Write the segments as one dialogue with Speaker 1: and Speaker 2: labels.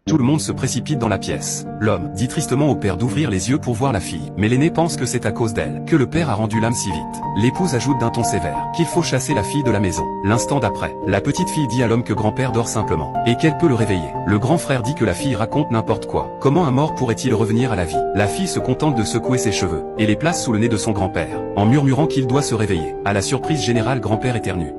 Speaker 1: Tout le monde se précipite dans la pièce. L'homme dit tristement au père d'ouvrir les yeux pour voir la fille, mais l'aîné pense que c'est à cause d'elle que le père a rendu l'âme si vite. L'épouse ajoute d'un ton sévère qu'il faut chasser la fille de la maison. L'instant d'après, la petite fille dit à l'homme que grand-père dort simplement, et qu'elle peut le réveiller. Le grand frère dit que la fille raconte n'importe quoi. Comment un mort pourrait-il revenir à la vie? La fille se contente de secouer ses cheveux, et les place sous le nez de son grand-père, en murmurant qu'il doit se réveiller. À la surprise générale, grand-père éternue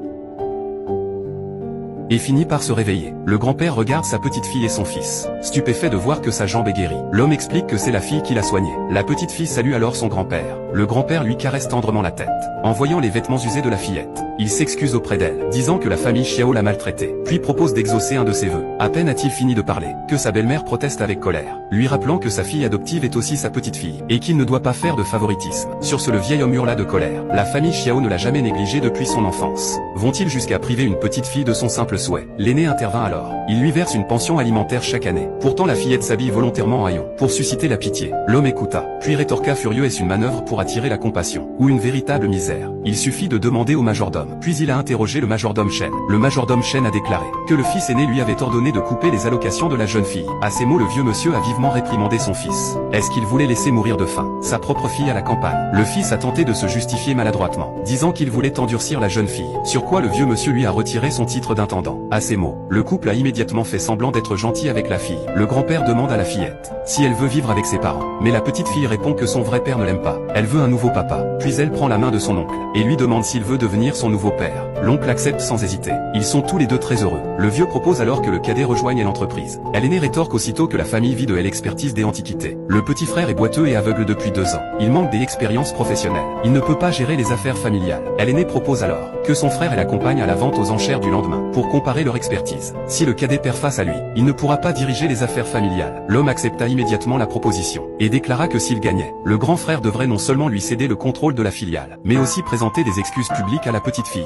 Speaker 1: et finit par se réveiller. Le grand-père regarde sa petite fille et son fils, stupéfait de voir que sa jambe est guérie. L'homme explique que c'est la fille qui l'a soignée. La petite fille salue alors son grand-père. Le grand-père lui caresse tendrement la tête. En voyant les vêtements usés de la fillette, il s'excuse auprès d'elle, disant que la famille Xiao l'a maltraitée, puis propose d'exaucer un de ses vœux. À peine a-t-il fini de parler, que sa belle-mère proteste avec colère, lui rappelant que sa fille adoptive est aussi sa petite fille, et qu'il ne doit pas faire de favoritisme. Sur ce, le vieil homme hurla de colère. La famille Xiao ne l'a jamais négligé depuis son enfance. Vont-ils jusqu'à priver une petite fille de son simple souhait? L'aîné intervint alors. Il lui verse une pension alimentaire chaque année. Pourtant la fillette s'habille volontairement en haillons, pour susciter la pitié. L'homme écouta, puis rétorqua furieux: est-ce une manœuvre pour attirer la compassion, ou une véritable misère? Il suffit de demander au majordome. Puis il a interrogé le majordome Shen. Le majordome Shen a déclaré que le fils aîné lui avait ordonné de couper les allocations de la jeune fille. À ces mots, le vieux monsieur a vivement réprimandé son fils. Est-ce qu'il voulait laisser mourir de faim sa propre fille à la campagne? Le fils a tenté de se justifier maladroitement, disant qu'il voulait endurcir la jeune fille, sur quoi le vieux monsieur lui a retiré son titre d'intendant. À ces mots, le couple a immédiatement fait semblant d'être gentil avec la fille. Le grand-père demande à la fillette si elle veut vivre avec ses parents, mais la petite fille répond que son vrai père ne l'aime pas. Elle veut un nouveau papa. Puis elle prend la main de son oncle et lui demande s'il veut devenir son nouveau père. L'oncle accepte sans hésiter. Ils sont tous les deux très heureux. Le vieux propose alors que le cadet rejoigne l'entreprise. L'aîné rétorque aussitôt que la famille vit de l'expertise des antiquités. Le petit frère est boiteux et aveugle depuis 2 ans. Il manque des expériences professionnelles. Il ne peut pas gérer les affaires familiales. L'aîné propose alors que son frère l'accompagne à la vente aux enchères du lendemain, pour comparer leur expertise. Si le cadet perd face à lui, il ne pourra pas diriger les affaires familiales. L'homme accepta immédiatement la proposition, et déclara que s'il gagnait, le grand frère devrait non seulement lui céder le contrôle de la filiale, mais aussi présenter des excuses publiques à la petite fille.